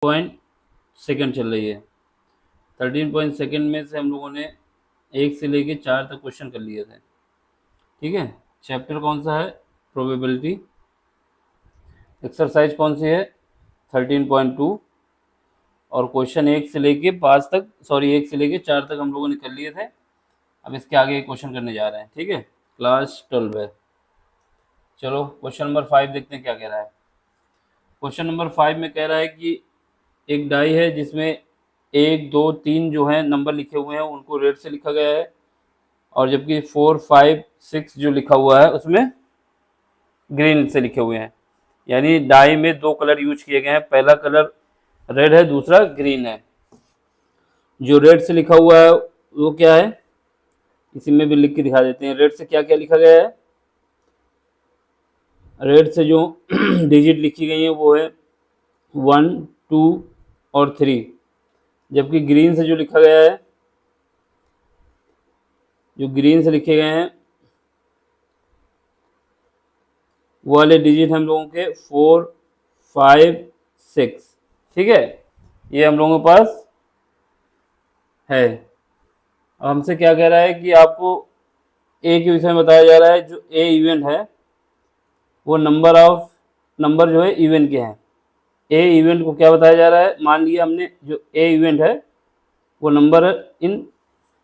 Point second चल रही है। 13 पॉइंट सेकेंड में से हम लोगों ने 1 से लेके 4 तक क्वेश्चन कर लिए थे। ठीक है, चैप्टर कौन सा है? प्रोबेबिलिटी। एक्सरसाइज कौन सी है? 13.2। और क्वेश्चन 1 से लेके 5 तक, सॉरी 1 से लेके 4 तक हम लोगों ने कर लिए थे। अब इसके आगे क्वेश्चन करने जा रहे हैं। ठीक है, क्लास 12 है। चलो क्वेश्चन नंबर 5 देखते हैं क्या कह रहा है। क्वेश्चन नंबर 5 में कह रहा है कि एक डाई है जिसमें 1 2 3 जो है नंबर लिखे हुए हैं उनको रेड से लिखा गया है, और जबकि 4 5 6 जो लिखा हुआ है उसमें ग्रीन से लिखे हुए हैं। यानी डाई में 2 कलर यूज किए गए हैं, पहला कलर रेड है, दूसरा ग्रीन है। जो रेड से लिखा हुआ है वो क्या है, इसी में भी लिख के दिखा देते हैं। रेड से क्या क्या लिखा गया है? रेड से जो डिजिट लिखी गई है वो है 1 2 और 3, जबकि ग्रीन से जो लिखा गया है, जो ग्रीन से लिखे गए हैं वो वाले डिजिट हम लोगों के 4 5 6। ठीक है, ये हम लोगों के पास है। अब हमसे क्या कह रहा है कि आपको ए के विषय में बताया जा रहा है। जो ए इवेंट है वो नंबर जो है इवेंट के हैं। ए इवेंट को क्या बताया जा रहा है? मान लिया हमने जो ए इवेंट है वो नंबर इन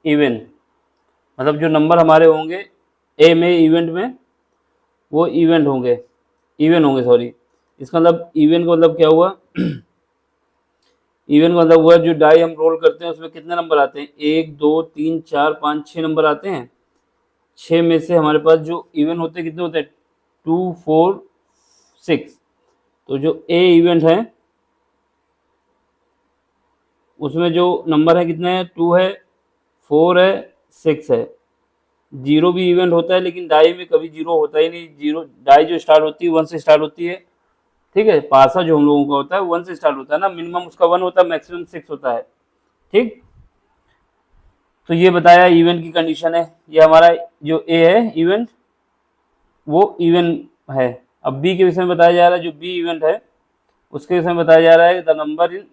इवेंट, मतलब जो नंबर हमारे होंगे ए में इवेंट में वो इवेंट होंगे, इवन होंगे, सॉरी। इसका मतलब इवेंट का मतलब क्या हुआ? इवेंट का मतलब हुआ जो डाई हम रोल करते हैं उसमें कितने नंबर आते हैं? 1 2 3 4 5 6 नंबर आते हैं। 6 में से हमारे पास जो इवेंट होते हैं कितने होते हैं? 2 4 6। तो जो ए इवेंट है उसमें जो नंबर है कितने हैं? 2 है, 4 है, 6 है। जीरो भी इवेंट होता है लेकिन डाई में कभी जीरो होता ही नहीं। जीरो डाई जो स्टार्ट होती है 1 से स्टार्ट होती है। ठीक है, पासा जो हम लोगों का होता है 1 से स्टार्ट होता है ना, मिनिमम उसका 1 होता है, मैक्सिमम 6 होता है। ठीक, तो ये बताया इवेंट की कंडीशन है। ये हमारा जो ए है इवेंट वो इवेंट है। अब बी के विषय में बताया जा रहा है। जो बी इवेंट है उसके विषय में बताया जा रहा है the number in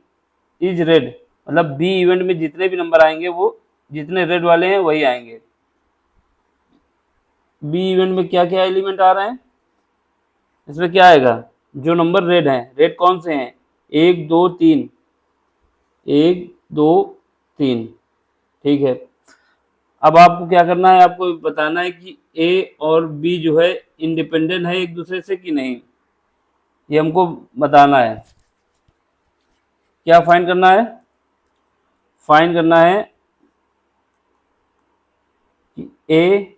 is red, मतलब बी इवेंट में जितने भी नंबर आएंगे वो जितने रेड वाले हैं वही आएंगे। बी इवेंट में क्या क्या एलिमेंट आ रहे हैं? इसमें क्या आएगा? जो नंबर रेड हैं, रेड कौन से हैं? 1 2 3, 1 2 3। ठीक है, अब आपको क्या करना है? आपको बताना है कि ए और बी जो है इंडिपेंडेंट है एक दूसरे से कि नहीं, ये हमको बताना है। क्या फाइंड करना है? फाइंड करना है कि ए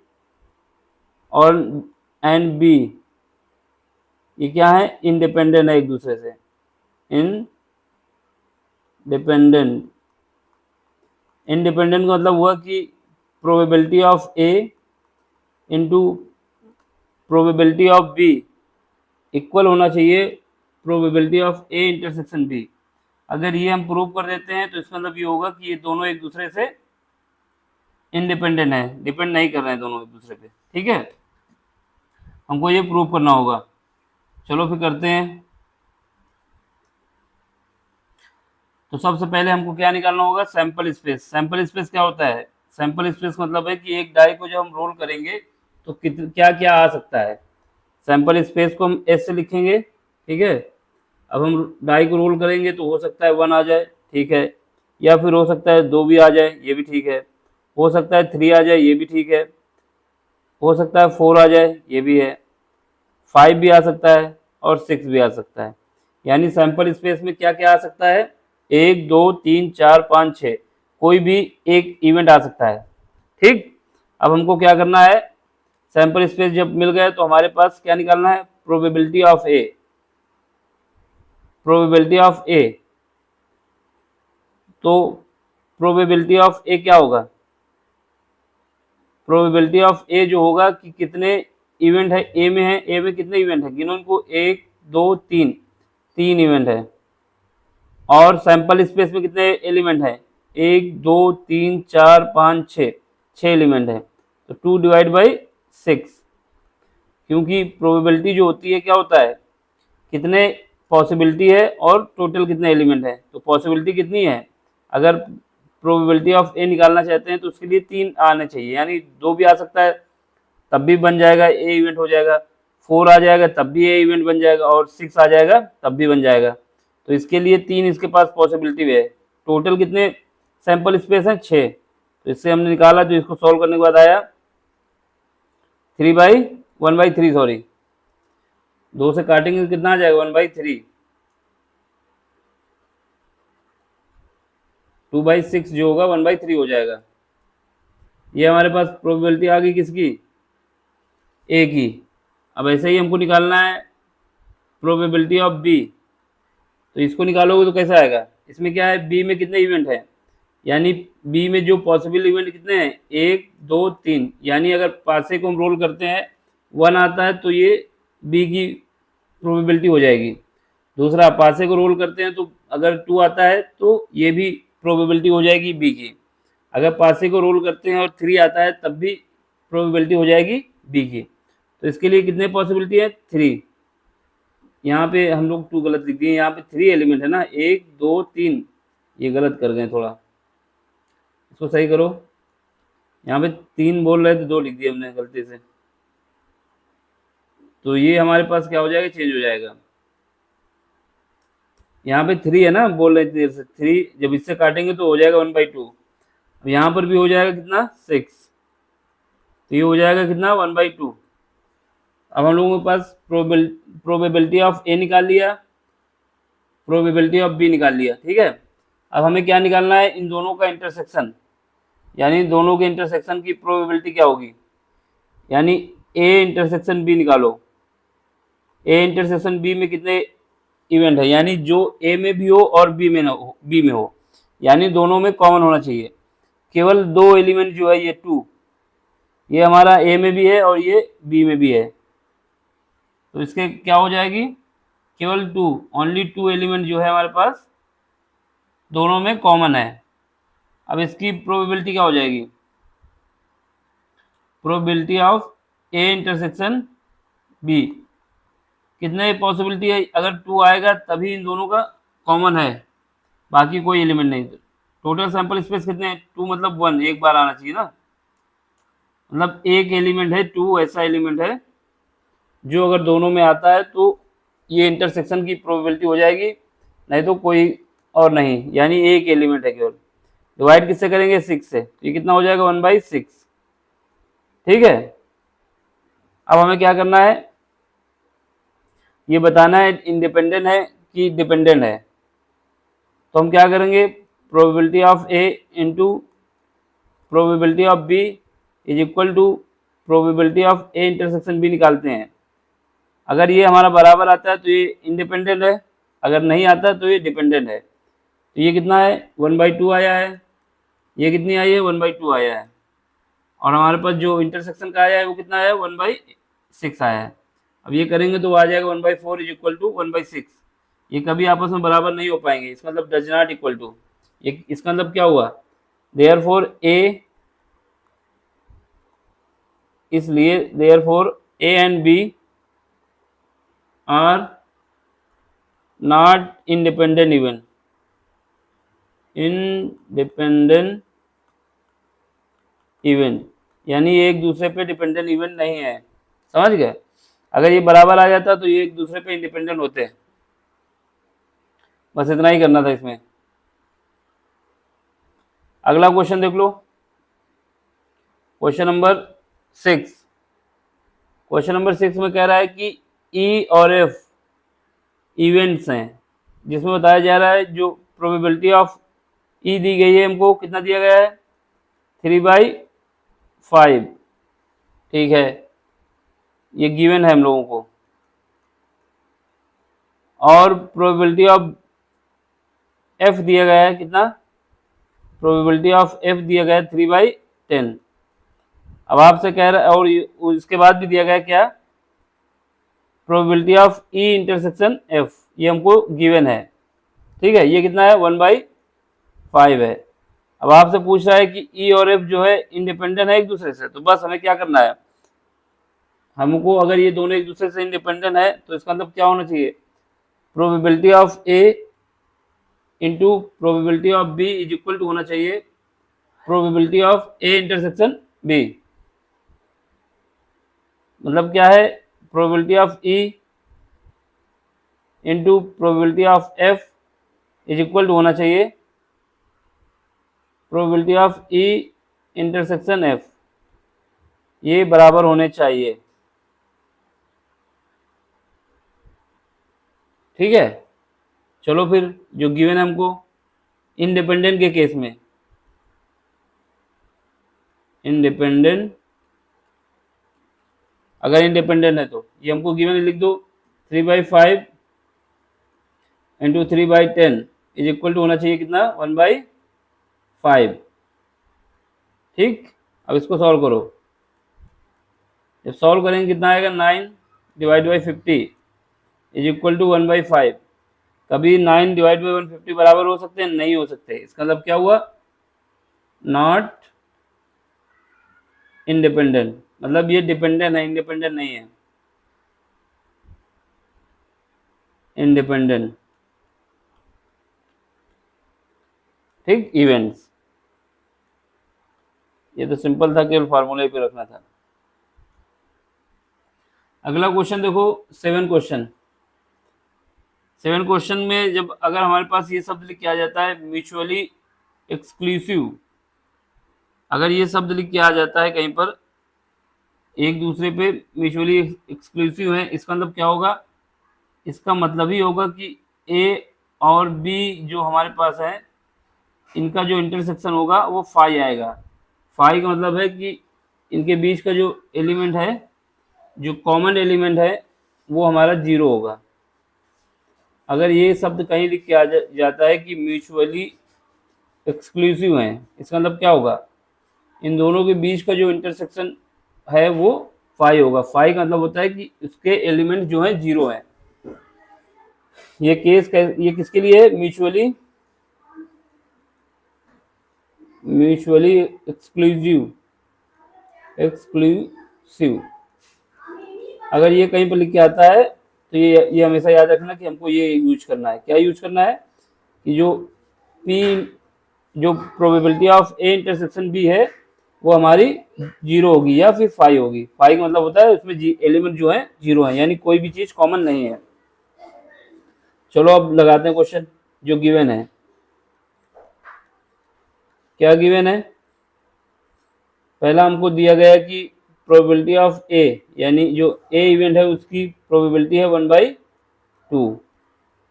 और एंड बी ये क्या है? इंडिपेंडेंट है एक दूसरे से। इंडिपेंडेंट, इंडिपेंडेंट का मतलब हुआ कि probability of A into probability of B equal होना चाहिए probability of A intersection B. अगर ये हम प्रूव कर देते हैं तो इसका मतलब ये होगा कि ये दोनों एक दूसरे से इंडिपेंडेंट है, डिपेंड नहीं कर रहे हैं दोनों एक दूसरे पे। ठीक है, हमको ये प्रूव करना होगा। चलो फिर करते हैं। तो सबसे पहले हमको क्या निकालना होगा? Sample space. सैंपल स्पेस क्या होता है? सैंपल स्पेस मतलब है कि एक डाई को जब हम रोल करेंगे तो क्या क्या आ सकता है। सैंपल स्पेस को हम एस से लिखेंगे। ठीक है, अब हम डाई को रोल करेंगे तो हो सकता है 1 आ जाए, ठीक है, या फिर हो सकता है 2 भी आ जाए, ये भी ठीक है। हो सकता है 3 आ जाए, ये भी ठीक है। हो सकता है 4 आ जाए, ये भी है। 5 भी आ सकता है और 6 भी आ सकता है। यानी सैंपल स्पेस में क्या क्या आ सकता है? 1 2 3 4 5 6, कोई भी एक इवेंट आ सकता है। ठीक, अब हमको क्या करना है? सैंपल स्पेस जब मिल गए तो हमारे पास क्या निकालना है? Probability of A. Probability of A, तो प्रोबेबिलिटी ऑफ ए क्या होगा? प्रोबेबिलिटी ऑफ ए जो होगा कि कितने इवेंट है ए में, है ए में कितने इवेंट है, गिनो इनको। 1 2 3, 3 इवेंट है। और सैंपल स्पेस में कितने एलिमेंट है? 1 2 3 4 5 6, 6 एलिमेंट है। तो 2 डिवाइड बाई 6, क्योंकि प्रोबेबिलिटी जो होती है क्या होता है? कितने पॉसिबिलिटी है और टोटल कितने एलिमेंट है। तो पॉसिबिलिटी कितनी है, अगर प्रोबेबिलिटी ऑफ ए निकालना चाहते हैं तो उसके लिए 3 आने चाहिए, यानी 2 भी आ सकता है तब भी बन जाएगा, ए इवेंट हो जाएगा, 4 आ जाएगा तब भी ए इवेंट बन जाएगा, और 6 आ जाएगा तब भी बन जाएगा। तो इसके लिए 3 इसके पास पॉसिबिलिटी है। टोटल कितने सैंपल स्पेस हैं, 6। तो इससे हमने निकाला, तो इसको सॉल्व करने के बाद आया 1/3 सॉरी, 2 से काटेंगे तो कितना आ जाएगा 1/3, 2/6 जो होगा 1/3 हो जाएगा। ये हमारे पास प्रोबेबिलिटी आ गई किसकी, ए की। अब ऐसे ही हमको निकालना है प्रोबेबिलिटी ऑफ बी। तो इसको निकालोगे तो कैसा आएगा, इसमें क्या है, बी में कितने इवेंट हैं, यानी बी में जो पॉसिबल इवेंट कितने हैं, 1 2 3, यानी अगर पासे को हम रोल करते हैं 1 आता है तो ये बी की प्रोबेबिलिटी हो जाएगी। दूसरा, पासे को रोल करते हैं तो अगर 2 आता है तो ये भी प्रोबेबिलिटी हो जाएगी बी की। अगर पासे को रोल करते हैं और 3 आता है तब भी प्रोबेबिलिटी हो जाएगी बी की। तो इसके लिए कितने पॉसिबिलिटी है, 3। यहाँ पे हम लोग 2 गलत लिख दिए, यहाँ पे 3 एलिमेंट है ना, 1 2 3, ये गलत कर गए थोड़ा, इसको सही करो। यहाँ पे 3 बोल रहे थे, 2 लिख दिए हमने गलती से। तो ये हमारे पास क्या हो जाएगा, चेंज हो जाएगा। यहाँ पे 3 है ना, बोल रहे थे देर से, 3 जब इससे काटेंगे तो हो जाएगा 1/2। अब यहाँ पर भी हो जाएगा कितना, 6, तो ये हो जाएगा कितना 1/2। अब हम लोगों के पास प्रोबेबिलिटी ऑफ ए निकाल लिया, प्रोबेबिलिटी ऑफ बी निकाल लिया, ठीक है। अब हमें क्या निकालना है, इन दोनों का इंटरसेक्शन, यानी दोनों के इंटरसेक्शन की प्रोबेबिलिटी क्या होगी, यानी ए इंटरसेक्शन बी निकालो। ए इंटरसेक्शन बी में कितने इवेंट है, यानी जो ए में भी हो और बी में हो, यानी दोनों में कॉमन होना चाहिए। केवल 2 एलिमेंट जो है, ये 2, ये हमारा ए में भी है और ये बी में भी है, तो इसके क्या हो जाएगी, केवल 2, ओनली 2 एलिमेंट जो है हमारे पास दोनों में कॉमन है। अब इसकी प्रोबेबिलिटी क्या हो जाएगी, probability of A intersection B, कितने पॉसिबिलिटी है, अगर 2 आएगा तभी इन दोनों का कॉमन है, बाकी कोई एलिमेंट नहीं। टोटल सैंपल स्पेस कितने हैं, 2 मतलब 1, एक बार आना चाहिए ना, मतलब एक एलिमेंट है 2, ऐसा एलिमेंट है जो अगर दोनों में आता है तो ये इंटरसेक्शन की प्रोबेबिलिटी हो जाएगी, नहीं तो कोई और नहीं, यानी एक एलिमेंट है केवल। डिवाइड किससे करेंगे, 6 से, तो ये कितना हो जाएगा 1/6, ठीक है। अब हमें क्या करना है, ये बताना है इंडिपेंडेंट है कि डिपेंडेंट है। तो हम क्या करेंगे, probability of A into probability of B is equal to probability of A intersection B निकालते हैं। अगर ये हमारा बराबर आता है तो ये इंडिपेंडेंट है, अगर नहीं आता तो ये डिपेंडेंट है। तो ये कितना है, 1/2 आया है, ये कितनी आई है, 1/2 आया है, और हमारे पास जो इंटरसेक्शन का आया है वो कितना आया है, 1/6 आया है। अब ये करेंगे तो आ जाएगा 1/4 इज इक्वल टू 1/6। ये कभी आपस में बराबर नहीं हो पाएंगे, इसका मतलब डज नॉट इक्वल टू, ये इसका मतलब क्या हुआ, देयरफॉर ए, इसलिए therefore A and B are not independent event, independent event, यानी एक दूसरे पे डिपेंडेंट इवेंट नहीं है, समझ गए। अगर ये बराबर आ जाता तो ये एक दूसरे पे इंडिपेंडेंट होते हैं। बस इतना ही करना था इसमें। अगला क्वेश्चन देख लो, क्वेश्चन नंबर 6। क्वेश्चन नंबर 6 में कह रहा है कि ई और एफ इवेंट्स हैं, जिसमें बताया जा रहा है जो प्रोबेबिलिटी ऑफ ई दी गई है हमको, कितना दिया गया है, 3/5, ठीक है, ये गिवन है हम लोगों को। और प्रोबेबिलिटी ऑफ एफ दिया गया है, कितना, प्रोबेबिलिटी ऑफ एफ दिया गया है 3/10। अब आपसे कह रहा है, और उसके बाद भी दिया गया क्या, probability of E intersection F, ये हमको गिवन है, ठीक है, ये कितना है, 1/5 है। अब आपसे पूछ रहा है कि ई और एफ जो है इंडिपेंडेंट है एक दूसरे से, तो बस हमें क्या करना है, हमको अगर ये दोनों एक दूसरे से इंडिपेंडेंट है तो इसका मतलब क्या होना चाहिए, probability of A into probability of B is equal to होना चाहिए probability of A intersection B. मतलब क्या है, probability of E into probability of F is equal to होना चाहिए probability of E intersection F, ये बराबर होने चाहिए। ठीक है, चलो फिर जो गिवन है हमको इंडिपेंडेंट के केस में, इंडिपेंडेंट, अगर इंडिपेंडेंट है तो ये हमको गिवन लिख दो 3/5 इंटू 3/10 इज इक्वल टू होना चाहिए कितना 1/5। ठीक, अब इसको सॉल्व करो, जब सॉल्व करेंगे कितना आएगा 9 divide by 50 is equal to 1/5। कभी 9 डिवाइड बाई 150 बराबर हो सकते हैं, नहीं हो सकते। इसका मतलब क्या हुआ, नॉट इंडिपेंडेंट, मतलब ये डिपेंडेंट है, इंडिपेंडेंट नहीं है। इंडिपेंडेंट, ठीक, इवेंट्स। ये तो सिंपल था, केवल फार्मूले पे रखना था। अगला क्वेश्चन देखो, 7 क्वेश्चन। 7 क्वेश्चन में जब अगर हमारे पास ये शब्द लिख के आ जाता है म्यूचुअली एक्सक्लूसिव, अगर ये शब्द लिख के आ जाता है कहीं पर एक दूसरे पे म्यूचुअली एक्सक्लूसिव है, इसका मतलब क्या होगा, इसका मतलब ही होगा कि ए और बी जो हमारे पास है इनका जो इंटरसेक्शन होगा वो फाई आएगा। फाई का मतलब है कि इनके बीच का जो एलिमेंट है, जो कॉमन एलिमेंट है, वो हमारा 0 होगा। अगर ये शब्द कहीं लिख के आ जाता है कि म्यूचुअली एक्सक्लूसिव हैं, इसका मतलब क्या होगा, इन दोनों के बीच का जो इंटरसेक्शन है वो फाई होगा। फाई का मतलब होता है कि उसके एलिमेंट जो है 0 है। ये केस ये किसके लिए है, म्यूचुअली एक्सक्लूसिव, एक्सक्लूसिव। अगर ये कहीं पर लिख के आता है तो ये हमेशा याद रखना कि हमको ये यूज करना है। क्या यूज करना है कि जो पी, जो probability of A intersection B है वो हमारी 0 होगी या फिर फाई होगी। फाई का मतलब होता है उसमें एलिमेंट जो है 0 है, यानी कोई भी चीज कॉमन नहीं है। चलो अब लगाते हैं क्वेश्चन जो गिवन है। क्या गिवन है, पहला हमको दिया गया है कि प्रोबेबिलिटी ऑफ ए, यानी जो ए इवेंट है उसकी प्रोबेबिलिटी है 1/2,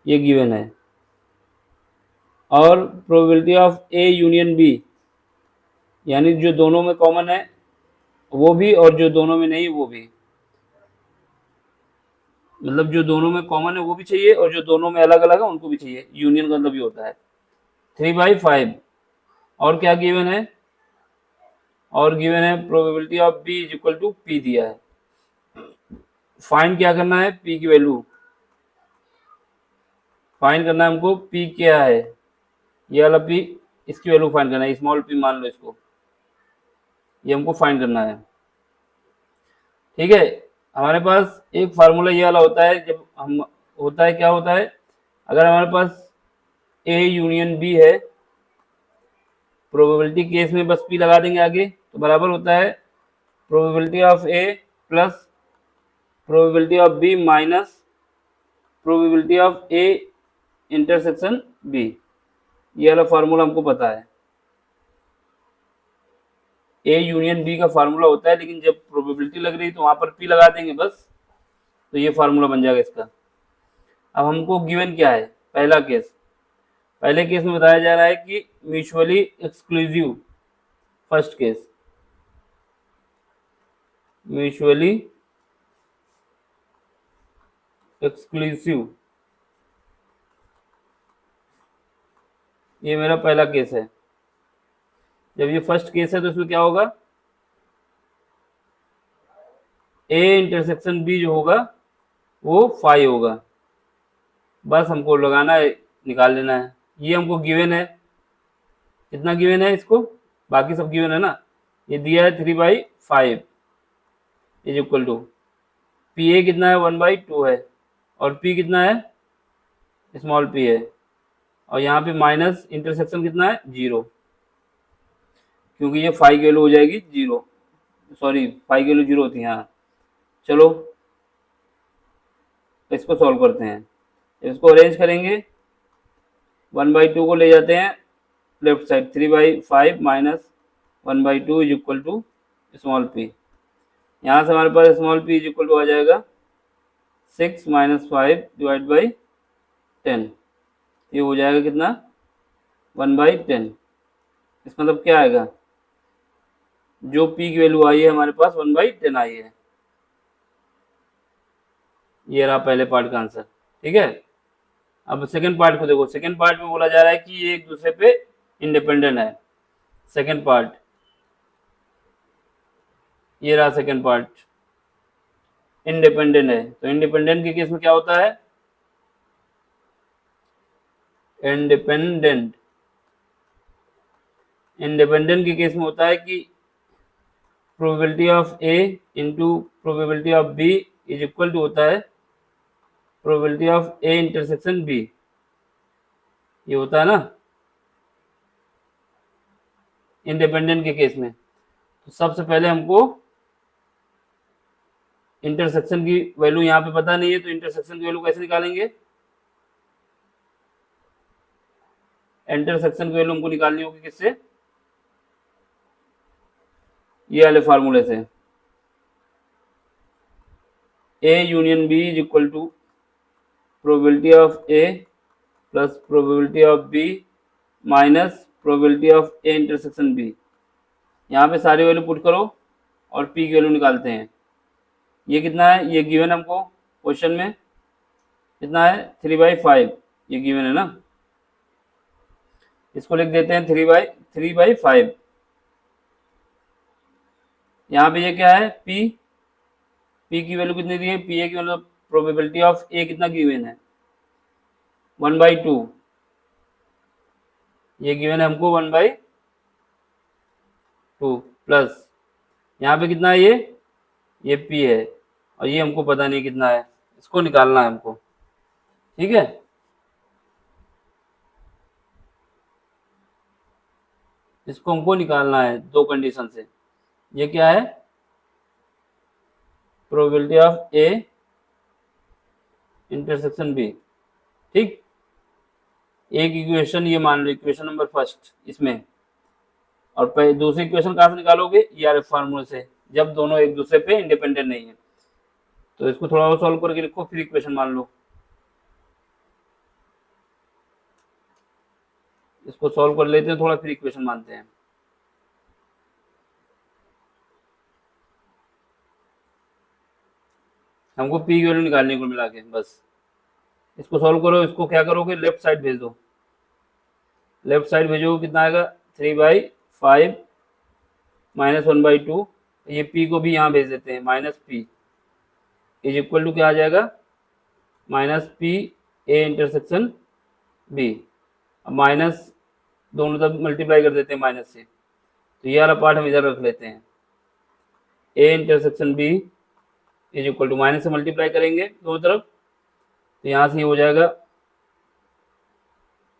ये गिवन है। और probability of A union B, यानी जो दोनों में कॉमन है वो भी और जो दोनों में नहीं वो भी, मतलब जो दोनों में कॉमन है वो भी चाहिए और जो दोनों में अलग अलग है उनको भी चाहिए। यूनियन का मतलब ये होता है 3/5। और क्या गिवन है, और गिवन है probability of B is equal to P दिया है। फाइंड क्या करना है, पी की वैल्यू फाइंड करना है हमको। पी क्या है, ये वाला पी, इसकी वैल्यू फाइंड करना है, स्मॉल पी मान लो इसको, ये हमको फाइंड करना है। ठीक है, हमारे पास एक फार्मूला ये वाला होता है, जब हम होता है क्या होता है, अगर हमारे पास ए यूनियन बी है, प्रोबेबिलिटी केस में बस पी लगा देंगे आगे, तो बराबर होता है probability of A plus probability of B minus probability of A intersection B. ये वाला फार्मूला हमको पता है, ए यूनियन बी का फार्मूला होता है, लेकिन जब प्रोबेबिलिटी लग रही है तो वहां पर पी लगा देंगे बस, तो ये फार्मूला बन जाएगा इसका। अब हमको गिवन क्या है, पहला केस, पहले केस में बताया जा रहा है कि mutually exclusive, first case mutually exclusive, ये मेरा पहला केस है। जब ये फर्स्ट केस है तो इसमें क्या होगा, ए इंटरसेक्शन बी जो होगा वो फाई होगा, बस हमको लगाना है, निकाल लेना है। ये हमको गिवन है, कितना गिवन है इसको, बाकी सब गिवन है ना, ये दिया है 3/5 is equal to P A कितना है 1/2 है, और पी कितना है स्मॉल पी है, और यहाँ पे माइनस इंटरसेक्शन कितना है 0, क्योंकि ये फाई की वैल्यू हो जाएगी 0, सॉरी फाई की वैल्यू 0 होती है। हाँ चलो इसको सॉल्व करते हैं। इसको अरेंज करेंगे, 1/2 को ले जाते हैं left side, 3/5 minus 1/2 is equal to small P. यहाँ से हमारे पास small P is equal to आ जाएगा 6 माइनस 5 डिवाइड बाई 10। ये हो जाएगा कितना 1/10। इसका मतलब क्या आएगा, जो पी की वैल्यू आई है हमारे पास 1/10 आई है। ये रहा पहले पार्ट का आंसर। ठीक है, अब सेकंड पार्ट को देखो। सेकंड पार्ट में बोला जा रहा है कि ये एक दूसरे पे इंडिपेंडेंट है। सेकंड पार्ट, ये रहा सेकंड पार्ट, इंडिपेंडेंट है। तो इंडिपेंडेंट के केस में क्या होता है, इंडिपेंडेंट इंडिपेंडेंट के केस में होता है कि probability of A into probability of B is equal to होता है probability of A intersection B. ये होता है ना इंडिपेंडेंट के केस में। तो सबसे पहले हमको इंटरसेक्शन की वैल्यू यहाँ पे पता नहीं है, तो इंटरसेक्शन की वैल्यू कैसे निकालेंगे, इंटरसेक्शन की वैल्यू हमको निकालनी होगी किससे, ये वाले फार्मूले से। A union B is equal to probability of A plus probability of B minus probability of A intersection B. यहाँ पे सारी वैल्यू पुट करो और पी की वैल्यू निकालते हैं। ये कितना है, ये गिवन हमको क्वेश्चन में कितना है 3/5, ये गिवन है ना। इसको लिख देते हैं 3/5। यहाँ पे ये क्या है पी, पी की वैल्यू कितनी दी है, पी ए की मतलब प्रोबेबिलिटी ऑफ ए कितना गिवन है 1/2, ये गिवन है हमको 1/2 प्लस यहाँ पे कितना है ये पी है, और ये हमको पता नहीं कितना है, इसको निकालना है हमको। ठीक है, इसको हमको निकालना है दो कंडीशन से। ये क्या है, probability of A intersection B. ठीक, एक इक्वेशन ये मान लो इक्वेशन नंबर फर्स्ट इसमें, और दूसरी इक्वेशन कहाँ से निकालोगे, ERF फार्मूले से, जब दोनों एक दूसरे पे इंडिपेंडेंट नहीं है। तो इसको थोड़ा और सॉल्व करके लिखो, फिर इक्वेशन मान लो। इसको सॉल्व कर लेते हैं थोड़ा, फिर इक्वेशन मानते हैं। हमको पी की वैल्यू निकालने को मिला के बस। इसको सॉल्व करो, इसको क्या करोगे लेफ्ट साइड भेज दो, लेफ्ट साइड भेजो कितना आएगा 3/5 माइनस 1/2। ये पी को भी यहाँ भेज देते हैं, minus P is equal to क्या आ जाएगा, minus P A intersection B. अब माइनस दोनों तरफ मल्टीप्लाई कर देते हैं माइनस से, तो ये वाला पार्ट हम इधर रख लेते हैं। A intersection B is equal to minus से मल्टीप्लाई करेंगे दोनों तरफ, तो यहाँ से ये हो जाएगा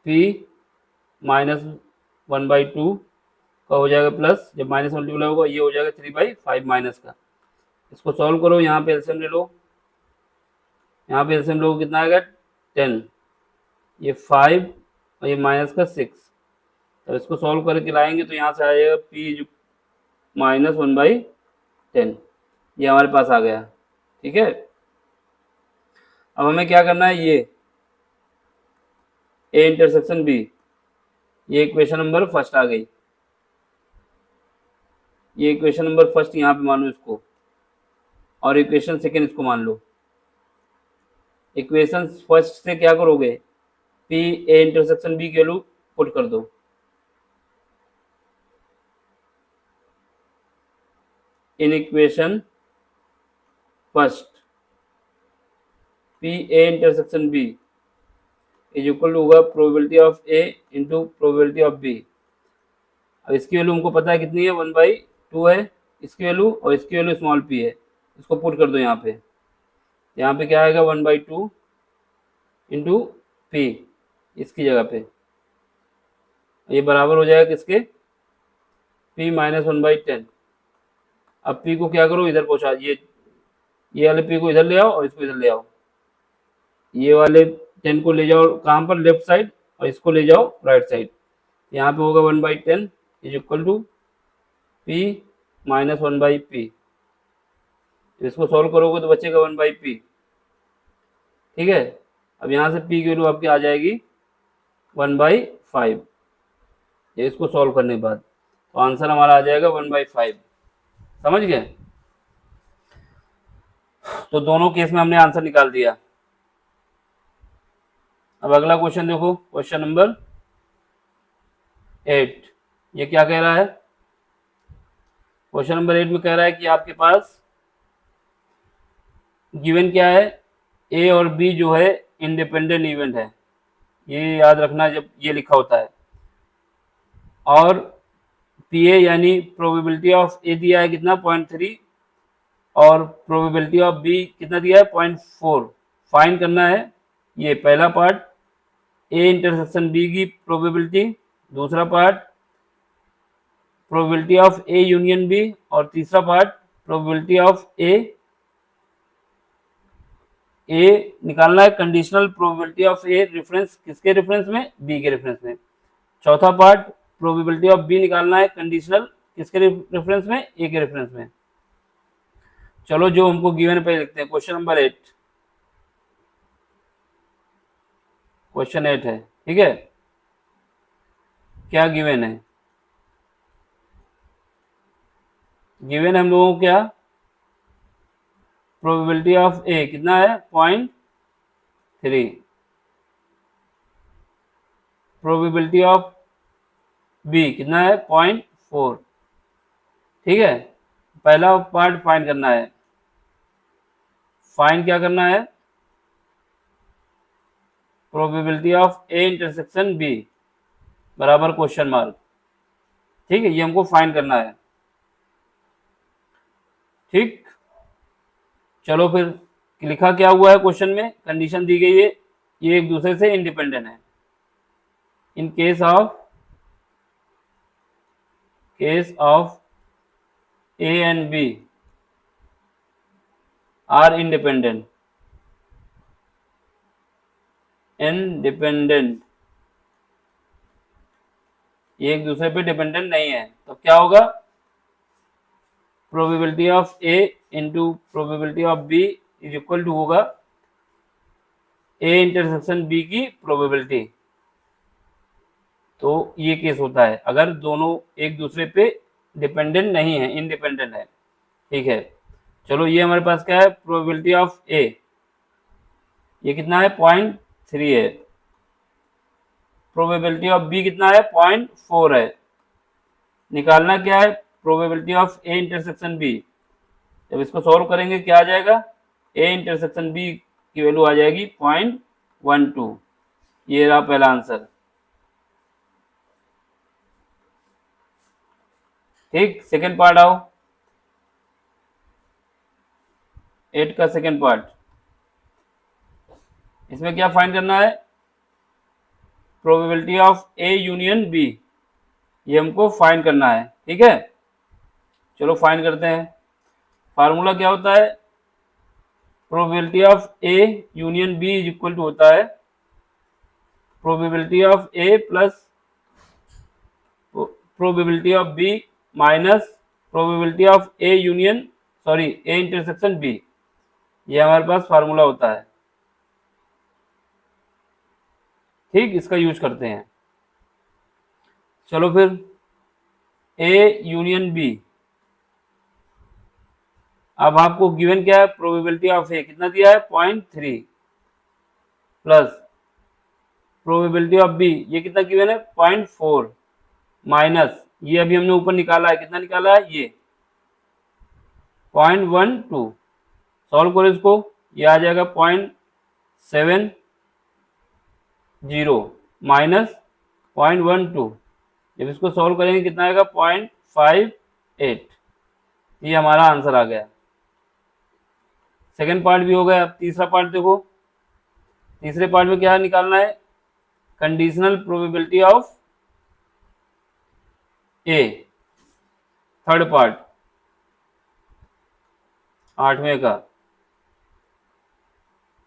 पी माइनस 1/2 का हो जाएगा प्लस, जब माइनस मल्टीप्लाई होगा ये हो जाएगा 3/5 माइनस का। इसको सॉल्व करो, यहाँ पे एलसीएम ले लो, यहाँ पे एलसीएम लो कितना आएगा 10, ये 5 और ये माइनस का 6। तो इसको सॉल्व करके लाएंगे तो यहाँ से आएगा पी माइनस 1/10, ये हमारे पास आ गया। ठीक है, अब हमें क्या करना है, ये ए इंटरसेक्शन बी, ये इक्वेशन नंबर फर्स्ट आ गई, ये इक्वेशन नंबर फर्स्ट यहाँ पे मान लो इसको, और इक्वेशन सेकेंड इसको मान लो। इक्वेशन फर्स्ट से क्या करोगे, पी ए इंटरसेक्शन बी की वैल्यू पुट कर दो। In equation first P A intersection B is equal to होगा probability of A into probability of B. अब इसकी वैल्यू हमको पता है कितनी है 1/2 है इसकी वैल्यू, और इसकी वैल्यू स्मॉल पी है, इसको पुट कर दो यहाँ पे। यहाँ पे क्या आएगा 1/2 इंटू p, इसकी जगह पे ये बराबर हो जाएगा किसके, p माइनस 1/10। अब p को क्या करो, इधर पहुंचा, ये वाले p को इधर ले आओ और इसको इधर ले आओ, ये वाले 10 को ले जाओ कहाँ पर, लेफ्ट साइड, और इसको ले जाओ राइट साइड। यहाँ पे होगा 1/10 is equal to p minus 1/p। इसको सॉल्व करोगे तो बचेगा 1/p। ठीक है, अब यहाँ से p की वैल्यू आपकी आ जाएगी 1/5। ये इसको सॉल्व करने के बाद तो आंसर हमारा आ जाएगा 1/5। समझ गए? तो दोनों केस में हमने आंसर निकाल दिया। अब अगला क्वेश्चन देखो, क्वेश्चन नंबर 8। ये क्या कह रहा है? क्वेश्चन नंबर 8 में कह रहा है कि आपके पास गिवन क्या है, ए और बी जो है इंडिपेंडेंट इवेंट है, ये याद रखना जब ये लिखा होता है। और पी ए यानी प्रोबेबिलिटी ऑफ ए दिया है कितना, 0.3, और प्रोबेबिलिटी ऑफ बी कितना दिया है, 0.4। फाइंड करना है ये पहला पार्ट, ए इंटरसेक्शन बी की प्रोबेबिलिटी, दूसरा part probability of A union B, और तीसरा पार्ट प्रोबेबिलिटी ऑफ ए निकालना है conditional probability of A reference, किसके रेफरेंस में, बी के रेफरेंस में। चौथा पार्ट प्रोबेबिलिटी ऑफ बी निकालना है कंडीशनल किसके रेफरेंस में, ए के रेफरेंस में। चलो जो हमको गिवन पे लिखते हैं, क्वेश्चन नंबर 8, क्वेश्चन 8 है। ठीक है, क्या गिवन है? गिवन हम लोगों को क्या, प्रोबेबिलिटी ऑफ ए कितना है, 0.3, प्रोबेबिलिटी ऑफ बी कितना है, 0.4। ठीक है, पहला पार्ट फाइंड करना है। फाइंड क्या करना है, probability of A intersection B बराबर क्वेश्चन मार्क। ठीक है, ये हमको फाइंड करना है। ठीक, चलो फिर लिखा क्या हुआ है क्वेश्चन में, कंडीशन दी गई है, ये एक दूसरे से इंडिपेंडेंट है। In case of A and B are independent, ये एक दूसरे पे डिपेंडेंट नहीं है, तो क्या होगा, probability of A into probability of B is equal to होगा ए इंटरसेक्शन बी की प्रोबेबिलिटी। तो ये केस होता है अगर दोनों एक दूसरे पे डिपेंडेंट नहीं है, इंडिपेंडेंट है। ठीक है, चलो ये हमारे पास क्या है, प्रोबेबिलिटी ऑफ ए, ये कितना है, 0.3 है। प्रोबेबिलिटी ऑफ बी कितना है, 0.4 है। निकालना क्या है, probability of A intersection B. जब इसको सॉल्व करेंगे क्या आ जाएगा, ए इंटरसेक्शन बी की वैल्यू आ जाएगी 0.12। ये रहा पहला आंसर। ठीक, सेकेंड पार्ट आओ, 8 का सेकेंड पार्ट। इसमें क्या फाइंड करना है, probability of A union B, ये हमको फाइंड करना है। ठीक है, चलो फाइंड करते हैं। फार्मूला क्या होता है, probability of A union B is equal to होता है probability of A plus probability of B minus probability of A union, sorry A intersection B. ये हमारे पास फार्मूला होता है। ठीक, इसका यूज करते हैं। चलो फिर ए यूनियन बी, अब आपको गिवन क्या है, प्रोबेबिलिटी ऑफ ए कितना दिया है, 0.3 प्लस प्रोबेबिलिटी ऑफ बी ये कितना गिवन है, 0.4 माइनस ये अभी हमने ऊपर निकाला है, कितना निकाला है, ये 0.12। सॉल्व करो इसको, ये आ जाएगा 0.70 माइनस 0.12। जब इसको सॉल्व करेंगे कितना आएगा, 0.58। ये हमारा आंसर आ गया। सेकेंड पार्ट भी हो गया। अब तीसरा पार्ट देखो, तीसरे पार्ट में क्या निकालना है, conditional probability of A, third part, 8वें का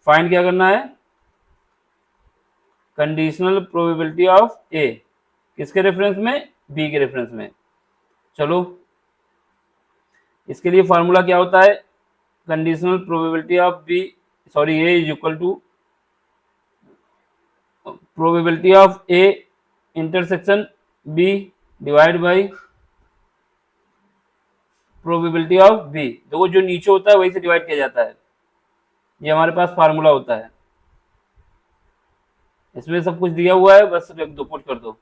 फाइंड क्या करना है, कंडीशनल प्रोबेबिलिटी ऑफ ए, किसके रेफरेंस में, बी के रेफरेंस में। चलो इसके लिए फार्मूला क्या होता है, conditional probability of B sorry A is equal to probability of A intersection B divide by probability of B. देखो जो नीचे होता है वही से डिवाइड किया जाता है, ये हमारे पास फार्मूला होता है। इसमें सब कुछ दिया हुआ है, बस रख दो, पुट कर दो।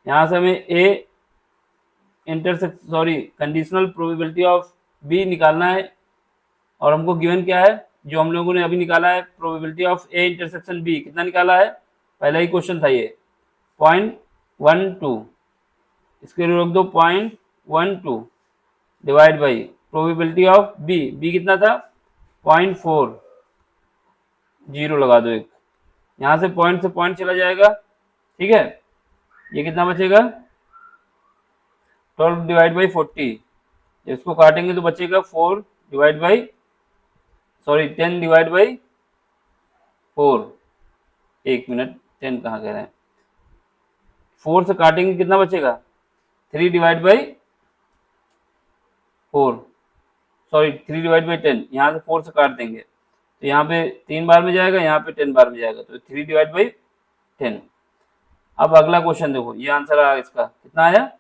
यहां से हमें A intersection sorry conditional probability of B निकालना है, और हमको गिवन क्या है, जो हम लोगों ने अभी निकाला है probability of A intersection B, कितना निकाला है, पहला ही क्वेश्चन था ये 0.12, इसके लिए रख दो 0.12 divide by probability of B, B कितना था 0.4, जीरो लगा दो एक, यहाँ से पॉइंट से पॉइंट चला जाएगा, ठीक है। ये कितना बचेगा 12 डिवाइड बाई 40, इसको काटेंगे तो बचेगा 4 divide by sorry 10 divide by 4, एक मिनट 10 कहाँ कह रहे हैं, 4 से काटेंगे कितना बचेगा 3 divide by 4 sorry 3 divide by 10, यहाँ से 4 से काट देंगे तो यहाँ पे 3 बार में जाएगा, यहाँ पे 10 बार में जाएगा, तो 3 डिवाइड बाई 10। अब अगला क्वेश्चन देखो, ये आंसर आया, इसका कितना आया,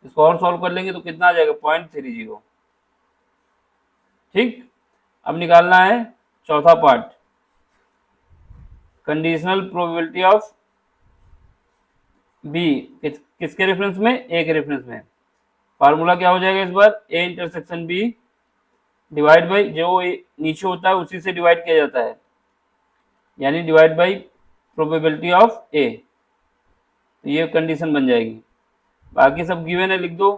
इसको और सॉल्व कर लेंगे तो कितना आ जाएगा 0.30, ठीक। अब निकालना है चौथा part, conditional probability of B, किसके रेफरेंस में, ए के रेफरेंस में। फार्मूला क्या हो जाएगा इस बार, A intersection B divide by जो नीचे होता है उसी से डिवाइड किया जाता है, यानी divide by probability of A, तो ये कंडीशन बन जाएगी। बाकी सब गिवन है, लिख दो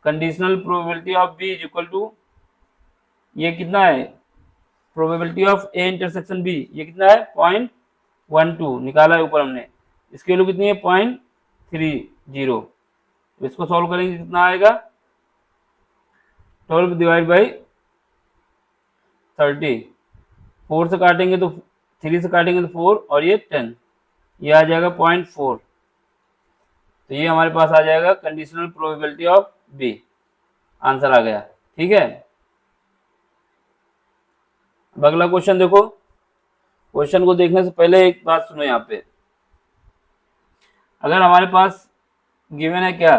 conditional probability of B is equal to, ये कितना है probability of A intersection B, ये कितना है 0.12 निकाला है ऊपर हमने, इसकी वैल्यू कितनी है 0.30, तो इसको सॉल्व करेंगे कितना आएगा 12 डिवाइड बाई 30, 4 से काटेंगे तो 3 से काटेंगे तो 4 और ये 10, ये आ जाएगा 0.4, तो ये हमारे पास आ जाएगा conditional probability of B, answer आ गया, ठीक है। अब अगला क्वेश्चन देखो, क्वेश्चन को देखने से पहले एक बात सुनो, यहाँ पे अगर हमारे पास गिवन है क्या,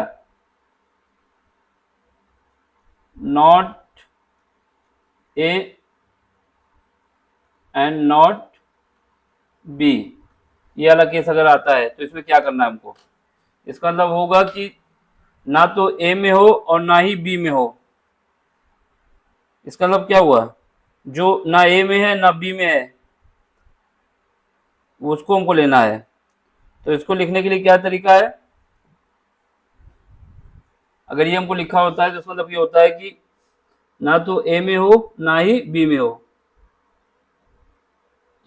not A and not B, ये वाला केस अगर आता है तो इसमें क्या करना है हमको, इसका मतलब होगा कि ना तो ए में हो और ना ही बी में हो। इसका मतलब क्या हुआ, जो ना ए में है ना बी में है उसको हमको लेना है। तो इसको लिखने के लिए क्या तरीका है, अगर ये हमको लिखा होता है तो इसका मतलब ये होता है कि ना तो ए में हो ना ही बी में हो,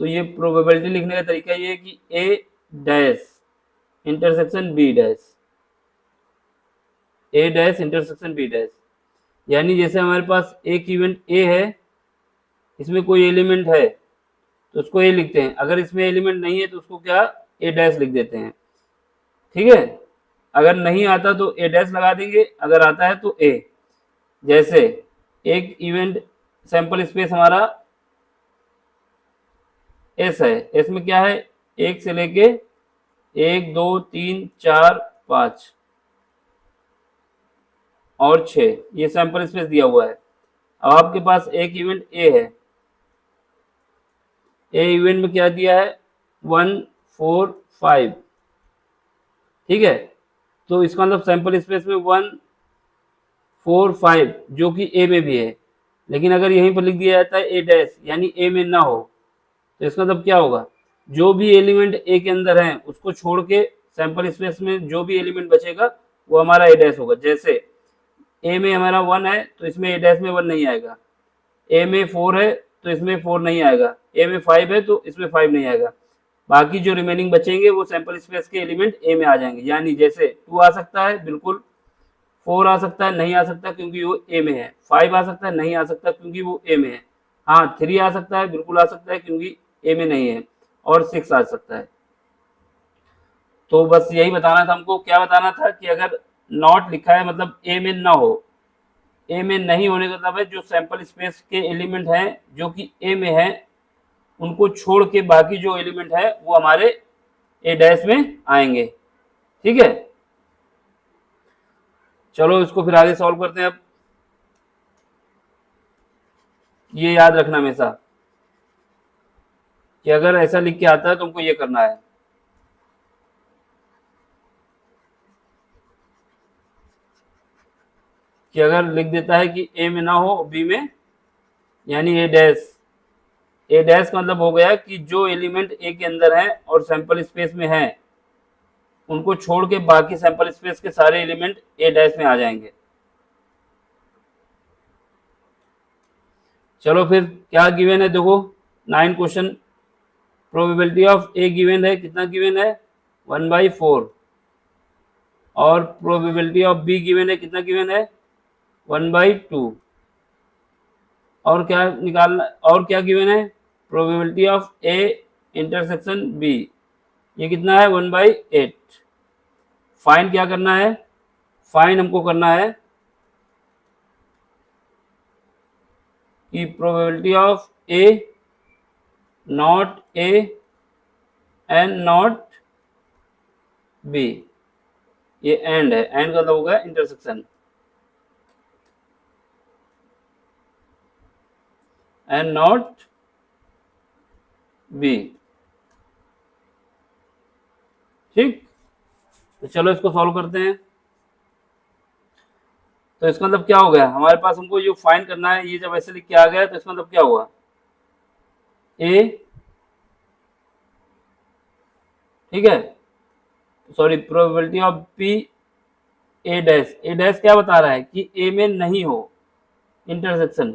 तो ये प्रोबेबिलिटी लिखने का तरीका ये है कि ए dash intersection B dash, A dash intersection B dash, यानी जैसे हमारे पास एक इवेंट ए है, इसमें कोई एलिमेंट है तो उसको ए लिखते हैं, अगर इसमें एलिमेंट नहीं है तो उसको क्या ए डैश लिख देते हैं, ठीक है। अगर नहीं आता तो ए डैश लगा देंगे, अगर आता है तो ए। जैसे एक इवेंट सैंपल स्पेस हमारा एस है, एस में क्या है, एक से लेके 1 2 3 4 5 और 6, ये सैंपल स्पेस दिया हुआ है। अब आपके पास एक इवेंट ए है, ए इवेंट में क्या दिया है 1 4 5, ठीक है। तो इसका मतलब सैंपल स्पेस में 1 4 5 जो कि ए में भी है, लेकिन अगर यहीं पर लिख दिया जाता है ए डैश यानी ए में ना हो, तो इसका मतलब क्या होगा, जो भी एलिमेंट ए के अंदर है उसको छोड़ के सैंपल स्पेस में जो भी एलिमेंट बचेगा वो हमारा ए डैश होगा। जैसे ए में हमारा 1 है तो इसमें ए डैश में 1 नहीं आएगा, ए में 4 है तो इसमें 4 नहीं आएगा, ए में 5 है तो इसमें 5 नहीं आएगा। बाकी जो रिमेनिंग बचेंगे वो सैंपल स्पेस के एलिमेंट ए में आ जाएंगे, यानी जैसे 2 आ सकता है बिल्कुल, 4 आ सकता है, नहीं आ सकता क्योंकि वो ए में है, 5 आ सकता है, नहीं आ सकता क्योंकि वो ए में है, हाँ 3 आ सकता है, बिल्कुल आ सकता है क्योंकि ए में नहीं है, और 6 आ सकता है। तो बस यही बताना था हमको। क्या बताना था कि अगर नॉट लिखा है मतलब ए में ना हो, ए में नहीं होने का मतलब है जो सैंपल स्पेस के एलिमेंट हैं जो कि ए में है उनको छोड़ के बाकी जो एलिमेंट है वो हमारे ए डैश में आएंगे। ठीक है, चलो इसको फिर आगे सॉल्व करते हैं। अब ये याद रखना हमेशा कि अगर ऐसा लिख के आता है तो हमको ये करना है। कि अगर लिख देता है कि ए में ना हो बी में, यानी ए डैश, ए डैश का मतलब हो गया कि जो एलिमेंट ए के अंदर है और सैंपल स्पेस में है उनको छोड़ के बाकी सैंपल स्पेस के सारे एलिमेंट ए डैश में आ जाएंगे। चलो फिर क्या गिवन है देखो, 9 question. Probability of A given है, कितना गिवन है 1/4, और प्रोबेबिलिटी ऑफ बी गिवन है, कितना गिवन है 1/2, और क्या निकालना, और क्या गिवन है probability of A intersection B, ये कितना है 1/8। फाइन क्या करना है, फाइन हमको करना है कि probability of A not A and not B, ये एंड है, एंड का मतलब होगा इंटरसेक्शन, एंड नॉट बी। ठीक, तो चलो इसको सॉल्व करते हैं। तो इसका मतलब क्या हो गया हमारे पास, हमको जो फाइंड करना है, ये जब ऐसे लिख के आ गया तो इसका मतलब क्या हुआ, ए, ठीक है, sorry probability of B A dash, A dash क्या बता रहा है कि ए में नहीं हो intersection,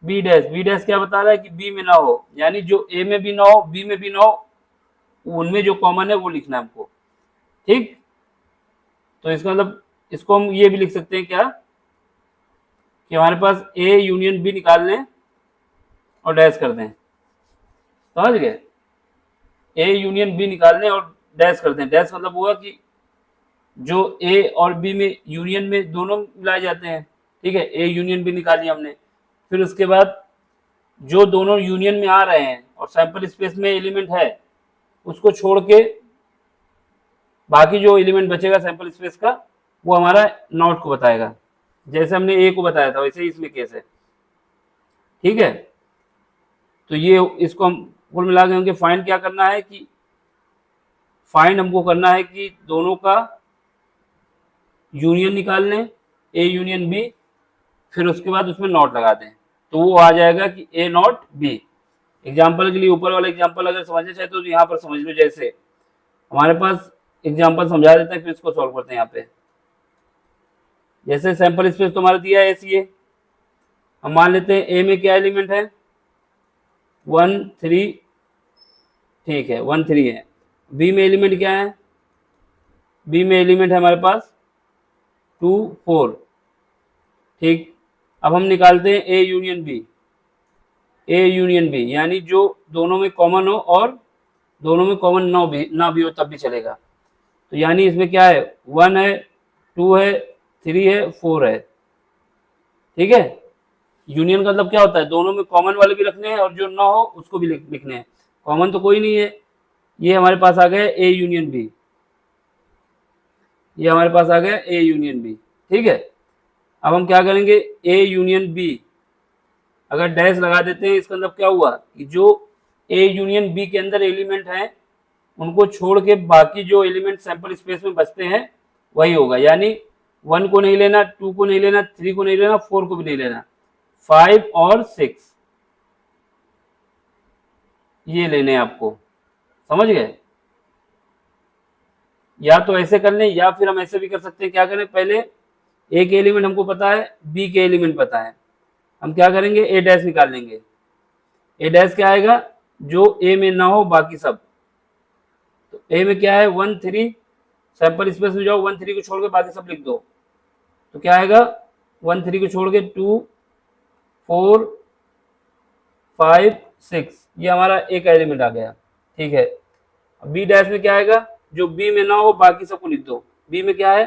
B dash, B dash क्या बता रहा है कि बी में ना हो, यानी जो ए में भी ना हो बी में भी ना हो, उनमें जो कॉमन है वो लिखना है हमको। ठीक, तो इसका मतलब इसको हम ये भी लिख सकते हैं क्या कि हमारे पास ए यूनियन बी निकाल लें और डैश कर दें, समझ गए, ए यूनियन बी निकाल लें और डैश कर दें। डैश मतलब हुआ कि जो ए और बी में यूनियन में दोनों मिलाए जाते हैं, ठीक है, ए यूनियन बी निकाल लिया हमने, फिर उसके बाद जो दोनों यूनियन में आ रहे हैं और सैंपल स्पेस में एलिमेंट है उसको छोड़ के बाकी जो एलिमेंट बचेगा सैंपल स्पेस का वो हमारा नॉट को बताएगा, जैसे हमने ए को बताया था वैसे ही इसमें केस है। ठीक है, तो ये इसको हम कुल मिला के हमको फाइंड क्या करना है कि फाइंड हमको करना है कि दोनों का यूनियन निकाल लें, ए यूनियन बी, फिर उसके बाद उसमें नॉट लगा दें तो वो आ जाएगा कि ए नॉट बी। एग्जाम्पल के लिए ऊपर वाला एग्जाम्पल अगर समझना चाहते हो तो यहाँ पर समझ लो, जैसे हमारे पास एग्जाम्पल समझा देते हैं फिर इसको सॉल्व करते हैं। यहाँ पे जैसे सैंपल स्पेस तुम्हारा दिया है ऐसी है, हम मान लेते हैं ए में क्या एलिमेंट है 1 3, ठीक है 1 3 है, बी में एलिमेंट क्या है, बी में एलिमेंट है हमारे पास 2 4, ठीक। अब हम निकालते हैं A union B, A union B यानी जो दोनों में कॉमन हो और दोनों में कॉमन ना भी हो तब भी चलेगा। तो यानी इसमें क्या है 1 है 2 है 3 है 4 है, ठीक है। यूनियन का मतलब क्या होता है दोनों में कॉमन वाले भी रखने हैं और जो ना हो उसको भी लिखने हैं, कॉमन तो कोई नहीं है। ये हमारे पास आ गया ए यूनियन बी, ये हमारे पास आ गया ए यूनियन बी, ठीक है। अब हम क्या करेंगे ए यूनियन बी अगर डैश लगा देते हैं इसका मतलब क्या हुआ कि जो ए यूनियन बी के अंदर एलिमेंट हैं उनको छोड़ के बाकी जो एलिमेंट सैंपल स्पेस में बचते हैं वही होगा, यानी 1 को नहीं लेना, 2 को नहीं लेना, 3 को नहीं लेना, 4 को भी नहीं लेना, 5 और 6 ये लेने हैं आपको, समझ गए। या तो ऐसे कर लें या फिर हम ऐसे भी कर सकते हैं, क्या करें पहले ए के एलिमेंट हमको पता है बी के एलिमेंट पता है, हम क्या करेंगे, ए डैश निकाल लेंगे। ए डैश क्या आएगा, जो ए में ना हो बाकी सब। तो ए में क्या है 1 3, सैंपल स्पेस में जाओ 1 3 को छोड़ के बाकी सब लिख दो। तो क्या आएगा 1 3 को छोड़ के 2 4 5 6, ये हमारा एक एलिमेंट आ गया। ठीक है, बी डैश में क्या आएगा, जो बी में ना हो बाकी सबको लिख दो। बी में क्या है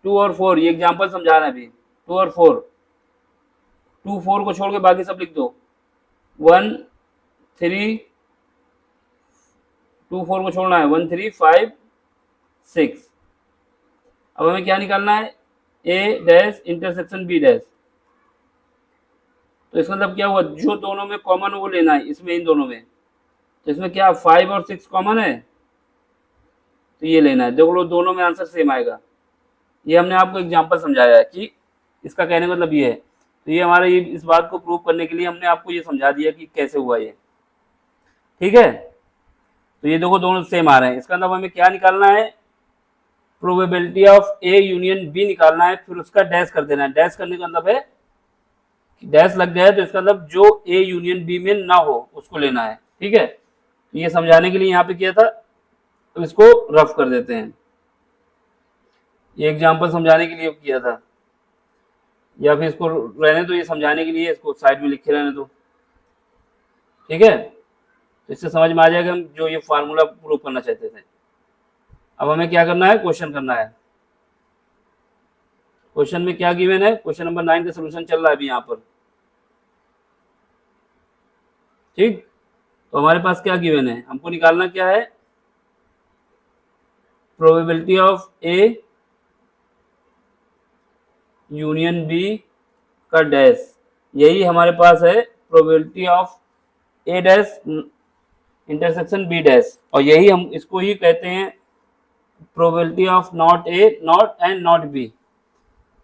2 और 4, ये एग्जांपल समझा रहे हैं अभी। 2 और 4, 2 4 को छोड़ के बाकी सब लिख दो। 1 3, 2 4 को छोड़ना है, 1 3 5 6। अब हमें क्या निकालना है, ए डैश इंटरसेक्शन बी डैश। तो इसका मतलब क्या हुआ, जो दोनों में कॉमन वो लेना है, इसमें इन दोनों में। तो इसमें क्या 5 और 6 कॉमन है, तो ये लेना है। देख लो दोनों में आंसर सेम आएगा। ये हमने आपको एग्जांपल समझाया है कि इसका कहने का मतलब ये है। तो ये हमारे ये इस बात को प्रूव करने के लिए हमने आपको ये समझा दिया कि कैसे हुआ ये। ठीक है, तो ये देखो दोनों सेम आ रहे हैं। इसका मतलब हमें क्या निकालना है, probability of A union B निकालना है, फिर उसका डैश कर देना है। डैश करने का मतलब है डैश लग जाए तो इसका मतलब जो ए यूनियन बी में ना हो उसको लेना है। ठीक है, तो ये समझाने के लिए यहाँ पे किया था, तो इसको रफ कर देते हैं। ये एग्जांपल समझाने के लिए किया था, या फिर इसको रहने दो, ये समझाने के लिए इसको साइड में लिखे रहने दो। ठीक है, तो इससे समझ में आ जाएगा हम जो ये फार्मूला प्रूव करना चाहते थे। अब हमें क्या करना है, क्वेश्चन करना है। क्वेश्चन में क्या गिवन है, क्वेश्चन नंबर 9 का सोल्यूशन चल रहा है अभी यहाँ पर। ठीक, तो हमारे पास क्या गिवन है, हमको निकालना क्या है, probability of A union B का डैश। यही हमारे पास है probability of A dash intersection B dash, और यही हम इसको ही कहते हैं probability of not A not and not B.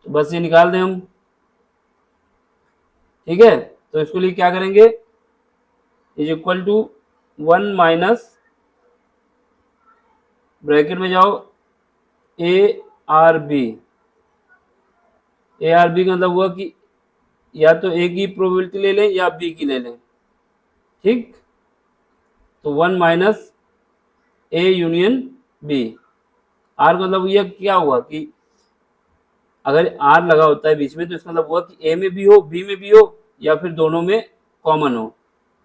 तो बस ये निकाल दें हम। ठीक है, तो इसके लिए क्या करेंगे, is equal to 1 minus, bracket में जाओ, A or B. A or B का मतलब हुआ कि या तो ए की प्रोबेबिलिटी ले लें या बी की ले लें। ठीक, तो 1 minus A union B. Or का मतलब यह क्या हुआ कि अगर आर लगा होता है बीच में तो इसका मतलब हुआ कि ए में भी हो बी में भी हो या फिर दोनों में कॉमन हो।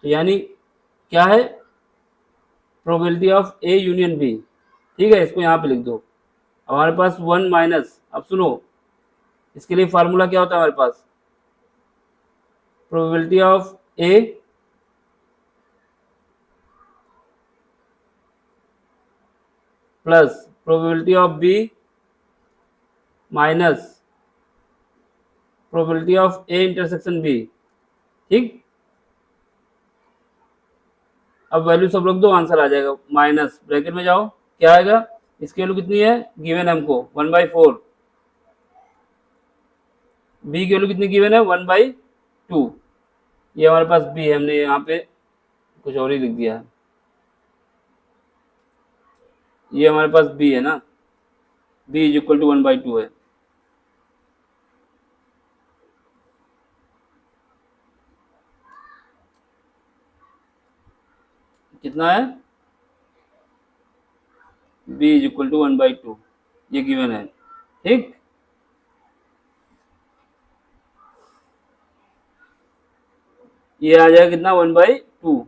तो यानी क्या है, probability of A union B. ठीक है, इसको यहाँ पे लिख दो। हमारे पास 1 माइनस, अब सुनो इसके लिए फार्मूला क्या होता है हमारे पास, probability of A plus probability of B minus probability of A intersection B. ठीक, अब वैल्यू सब रख दो, आंसर आ जाएगा। माइनस ब्रैकेट में जाओ, क्या आएगा, इसकी वैल्यू कितनी है गिवन है हमको 1/4, बी की वैल्यू कितनी गिवन है 1/2। ये हमारे पास बी है, हमने यहाँ पे कुछ और ही लिख दिया है। ये हमारे पास बी है ना, बी इज इक्वल टू 1/2 है। कितना है, बी इज इक्वल टू 1/2, ये गिवन है। ठीक, ये आ जाएगा कितना 1/2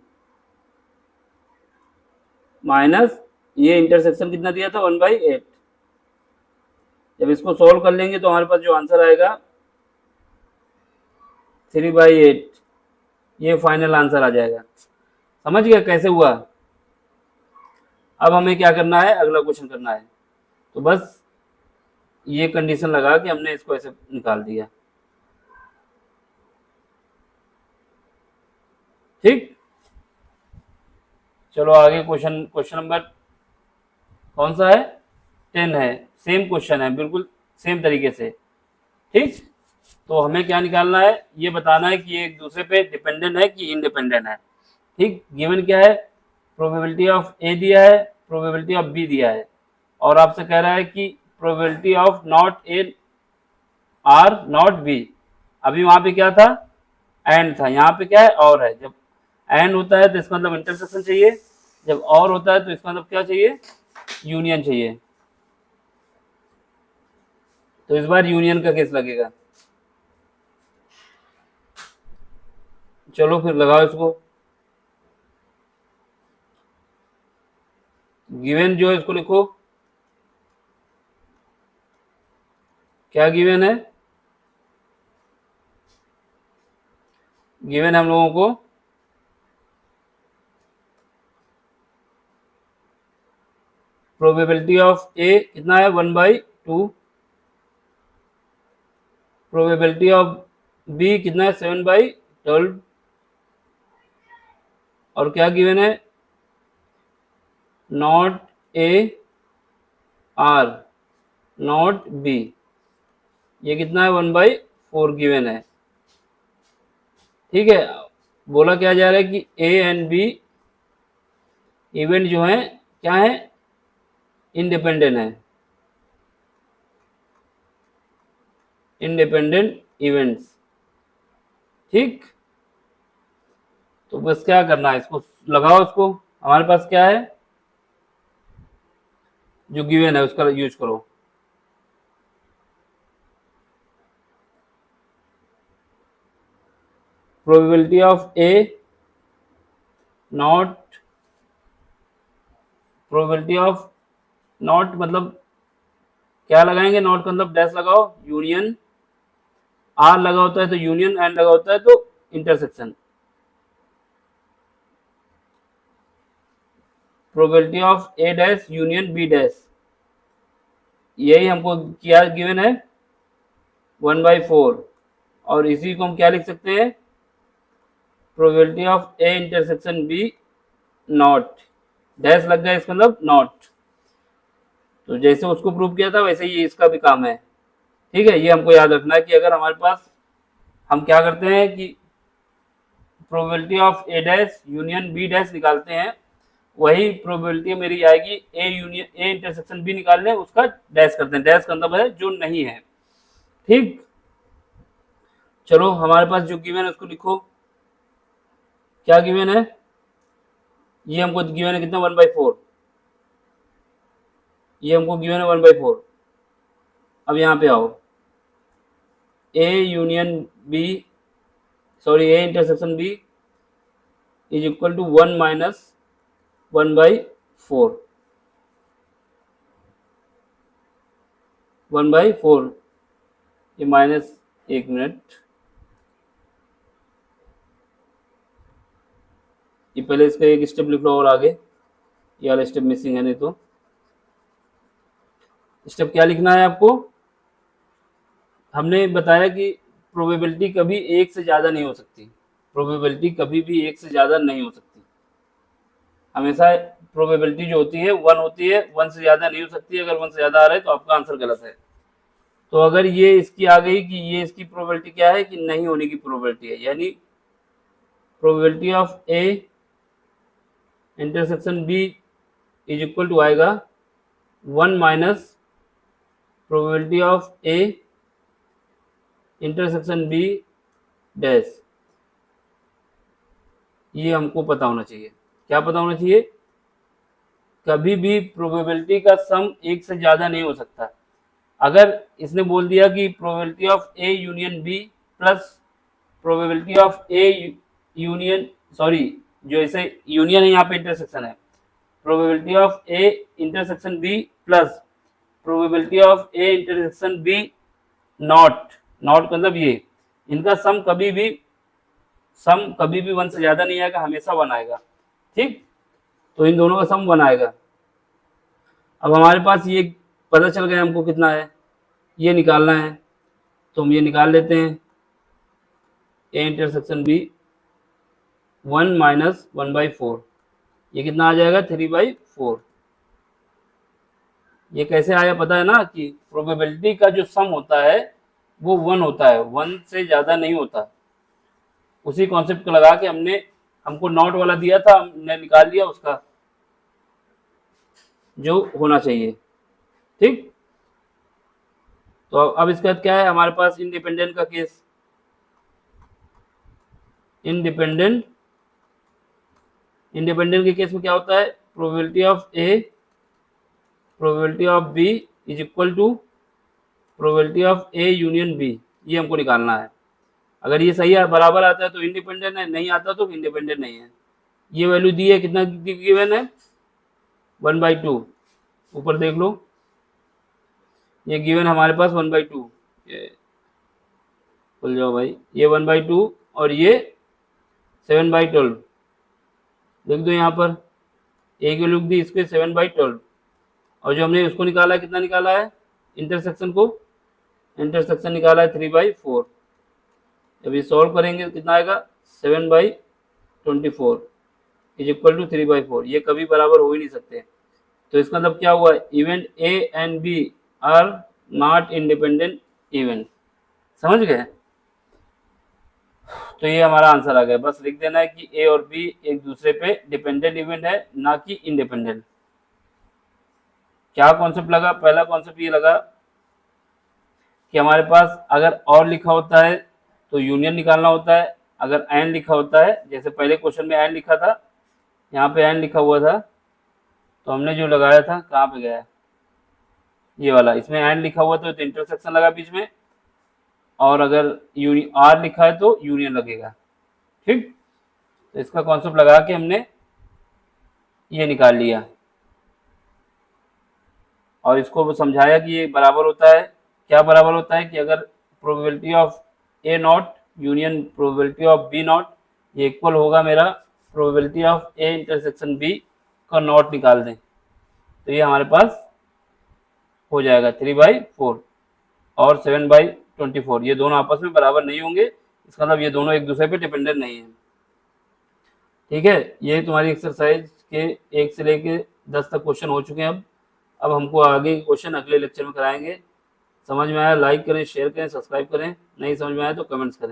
माइनस ये इंटरसेक्शन कितना दिया था 1/8। जब इसको सॉल्व कर लेंगे तो हमारे पास जो आंसर आएगा 3/8, ये फाइनल आंसर आ जाएगा। समझ गया कैसे हुआ। अब हमें क्या करना है, अगला क्वेश्चन करना है। तो बस ये कंडीशन लगा कि हमने इसको ऐसे निकाल दिया। ठीक, चलो आगे क्वेश्चन नंबर कौन सा है, 10 है। सेम क्वेश्चन है, बिल्कुल सेम तरीके से। ठीक, तो हमें क्या निकालना है, ये बताना है कि ये एक दूसरे पे डिपेंडेंट है कि इंडिपेंडेंट है। ठीक, गिवन क्या है, प्रोबेबिलिटी ऑफ ए दिया है, प्रोबेबिलिटी ऑफ बी दिया है, और आपसे कह रहा है कि probability of not A R not be. अभी वहां पे क्या था, एंड था, यहाँ पे क्या है, और है। जब एंड होता है तो इसका मतलब इंटरसेक्शन चाहिए, जब और होता है तो इसका मतलब क्या चाहिए, यूनियन चाहिए। तो इस बार यूनियन का केस लगेगा। चलो फिर लगाओ इसको। गिवन जो है इसको लिखो, क्या गिवन है, गिवन हम लोगों को प्रोबेबिलिटी ऑफ ए कितना है, 1/2, प्रोबेबिलिटी ऑफ बी कितना है, 7/12, और क्या गिवन है, not A R not be, ये कितना है, 1/4 गिवन है। ठीक है, बोला क्या जा रहा है कि ए एंड बी इवेंट जो है क्या है, इंडिपेंडेंट है, इंडिपेंडेंट इवेंट्स। ठीक, तो बस क्या करना है, इसको लगाओ, इसको हमारे पास क्या है, जो गिवन है उसका यूज करो। Probability of A not, probability of not मतलब क्या लगाएंगे, नॉट का मतलब डैश लगाओ, यूनियन, आर लगा होता है तो यूनियन, एंड लगा होता है तो intersection. Probability of A dash union B dash, यही हमको क्या गिवन है, 1/4, और इसी को हम क्या लिख सकते हैं, probability of A intersection B not, dash लग गया इसका मतलब नॉट। तो जैसे उसको प्रूव किया था वैसे ही इसका भी काम है। ठीक है, ये हमको याद रखना है कि अगर हमारे पास, हम क्या करते हैं कि probability of A dash union B dash निकालते हैं, वही प्रोबेबिलिटी मेरी आएगी A union A intersection B निकालने, उसका डैश करते हैं, डैश का मतलब है जो नहीं है। ठीक, चलो हमारे पास जो गिवन है उसको लिखो, क्या गिवन है, ये हमको गिवन है कितना, 1/4, ये हमको गिवन है 1/4। अब यहाँ पे आओ, A union B, sorry A intersection B is equal to 1 minus 1/4, 1/4, ये माइनस, एक मिनट, ये पहले इसका एक स्टेप लिख लो और आगे, ये वाला स्टेप मिसिंग है, नहीं तो स्टेप क्या लिखना है आपको, हमने बताया कि प्रोबेबिलिटी कभी एक से ज़्यादा नहीं हो सकती, प्रोबेबिलिटी कभी भी एक से ज़्यादा नहीं हो सकती, हमेशा प्रोबेबिलिटी जो होती है 1 होती है, 1 से ज़्यादा नहीं हो सकती। अगर 1 से ज़्यादा आ रहा है तो आपका आंसर गलत है। तो अगर ये इसकी आ गई कि ये इसकी प्रोबेबिलिटी क्या है, कि नहीं होने की प्रोबेबिलिटी है, यानी probability of A intersection B is equal to आएगा 1 minus probability of A intersection B dash. ये हमको पता होना चाहिए, क्या पता होना चाहिए, कभी भी प्रोबेबिलिटी का सम एक से ज़्यादा नहीं हो सकता। अगर इसने बोल दिया कि probability of A union B plus probability of A union, sorry जो ऐसे यूनियन है यहाँ पे इंटरसेक्शन है, probability of A intersection B plus probability of A intersection B not, not मतलब ये, इनका सम कभी भी 1 से ज़्यादा नहीं आएगा, हमेशा 1 आएगा। ठीक, तो इन दोनों का सम 1 आएगा। अब हमारे पास ये पता चल गया हमको कितना है, ये निकालना है, तो हम ये निकाल लेते हैं, ए इंटरसेक्शन बी 1 माइनस 1/4, ये कितना आ जाएगा, 3/4। ये कैसे आया पता है ना, कि प्रोबेबिलिटी का जो सम होता है वो 1 होता है, 1 से ज़्यादा नहीं होता। उसी कॉन्सेप्ट को लगा के हमको नॉट वाला दिया था, हमने निकाल लिया उसका जो होना चाहिए। ठीक, तो अब इसके बाद क्या है हमारे पास, इंडिपेंडेंट का केस। इंडिपेंडेंट के केस में क्या होता है, probability of A probability of B is equal to probability of A union B, ये हमको निकालना है। अगर ये सही है बराबर आता है तो इंडिपेंडेंट है, नहीं आता तो इंडिपेंडेंट नहीं है। ये वैल्यू दी है, कितना गिवन है 1/2, ऊपर देख लो ये गिवन हमारे पास 1/2, खुल जाओ भाई, ये 1/2 और ये 7/12 लिख दो यहाँ पर, ए की लिख दी इसके 7/12, और जो हमने उसको निकाला है कितना निकाला है इंटरसेक्शन को, इंटरसेक्शन निकाला है 3/4। जब ये सॉल्व करेंगे तो कितना आएगा 7/24 इज इक्वल टू 3/4, ये कभी बराबर हो ही नहीं सकते। तो इसका मतलब क्या हुआ, event A and B are not independent event, समझ गए। तो ये हमारा आंसर आ गया, बस लिख देना है कि ए और बी एक दूसरे पे डिपेंडेंट इवेंट है, ना कि इंडिपेंडेंट। क्या कॉन्सेप्ट लगा, पहला कॉन्सेप्ट ये लगा कि हमारे पास अगर और लिखा होता है तो यूनियन निकालना होता है, अगर एंड लिखा होता है, जैसे पहले क्वेश्चन में एंड लिखा था, यहाँ पे एंड लिखा हुआ था, तो हमने जो लगाया था कहाँ पे गया, ये वाला, इसमें एंड लिखा हुआ तो इंटरसेक्शन लगा बीच में, और अगर आर लिखा है तो यूनियन लगेगा, ठीक। तो इसका कॉन्सेप्ट लगा के हमने ये निकाल लिया, और इसको समझाया कि ये बराबर होता है, क्या बराबर होता है कि अगर probability of A not union probability of B not, ये इक्वल होगा मेरा probability of A intersection B का नॉट निकाल दें, तो ये हमारे पास हो जाएगा 3/4 और 7/24, ये दोनों आपस में बराबर नहीं होंगे, इसका मतलब ये दोनों एक दूसरे पे डिपेंडेंट नहीं है, ठीक है। ये तुम्हारी एक्सरसाइज के 1 से लेके 10 तक क्वेश्चन हो चुके हैं। अब हमको आगे के क्वेश्चन अगले लेक्चर में कराएंगे। समझ में आया लाइक करें, शेयर करें, सब्सक्राइब करें, नहीं समझ में आया तो कमेंट्स करें।